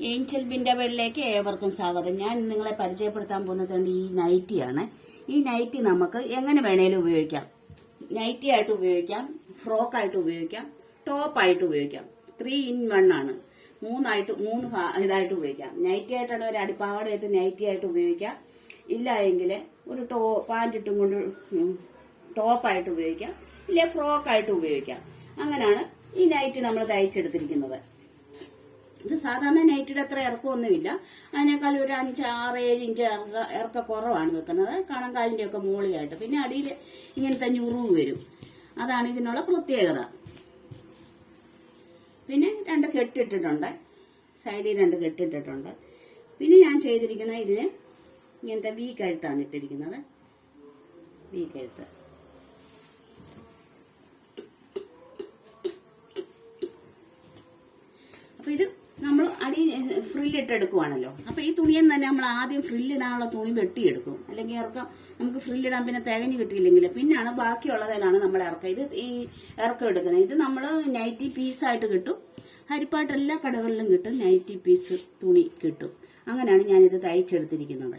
Angel ബിൻഡബിളിലേക്ക് ഏവർക്കും സ്വാഗതം. ഞാൻ നിങ്ങളെ പരിചയപ്പെടുത്താൻ പോകുന്നത് ഈ നൈറ്റിയാണ്. ഈ നൈറ്റി നമുക്ക് എങ്ങനെ വേണേലും ഉപയോഗിക്കാം. നൈറ്റി ആയിട്ട് ഉപയോഗിക്കാം, ഫ്രോക്കായിട്ട് ഉപയോഗിക്കാം, ടോപ്പായിട്ട് ഉപയോഗിക്കാം. 3 in 1 ആണ്. മൂന്ന് ഇതായിട്ട് ഉപയോഗിക്കാം. നൈറ്റി ആയിട്ടാണ് ഒരു അടിപ്പാവാടായിട്ട് നൈറ്റി ആയിട്ട് ഉപയോഗിക്കാം. ഇല്ല എങ്കിൽ ഒരു പാൻറ് ഇട്ടും കൊണ്ട് ടോപ്പായിട്ട് ഉപയോഗിക്കാം, ഇല്ല ഫ്രോക്കായിട്ട് ഉപയോഗിക്കാം. അങ്ങനെയാണ് ഈ നൈറ്റി നമ്മൾ തയ്ച്ചെടുത്തിരിക്കുന്നത്. ഇത് സാധാരണ നൈറ്റിയുടെ അത്ര ഇറക്കമൊന്നുമില്ല. അതിനേക്കാൾ ഒരു 5-6-7 ഇഞ്ച് ഇറക്ക കുറവാണ് വെക്കുന്നത്, കണങ്കാലിന്റെ ഒക്കെ മുകളിലായിട്ട്. പിന്നെ അടിയിൽ ഇങ്ങനത്തെ ഞുറിവ് വരും. അതാണ് ഇതിനുള്ള പ്രത്യേകത. പിന്നെ 2 കെട്ടിട്ടിട്ടുണ്ട്, സൈഡിൽ 2 കെട്ടിട്ടിട്ടുണ്ട്. പിന്നെ ഞാൻ ചെയ്തിരിക്കുന്ന ഇതിന് ഇങ്ങനത്തെ വി കഴുത്താണ് ഇട്ടിരിക്കുന്നത്. വി കഴുത്ത്. അപ്പൊ ഇത് നമ്മൾ അടി ഫ്രില്ലിട്ടെടുക്കുവാണല്ലോ. അപ്പൊ ഈ തുണിയിൽ തന്നെ നമ്മൾ ആദ്യം ഫ്രില്ലിടാനുള്ള തുണി വെട്ടിയെടുക്കും. അല്ലെങ്കിൽ ഇറക്കം നമുക്ക് ഫ്രില്ലിടാൻ പിന്നെ തികഞ്ഞു കിട്ടിയില്ലെങ്കിൽ പിന്നാണ് ബാക്കിയുള്ളതിലാണ് നമ്മൾ ഇറക്കം. ഇത് ഈ ഇറക്കം എടുക്കുന്നത്. ഇത് നമ്മൾ നൈറ്റി പീസായിട്ട് കിട്ടും. ഹരിപ്പാട്ട് എല്ലാ കടകളിലും കിട്ടും. നൈറ്റി പീസ് തുണി കിട്ടും. അങ്ങനെയാണ് ഞാനിത് തയ്ച്ചെടുത്തിരിക്കുന്നത്.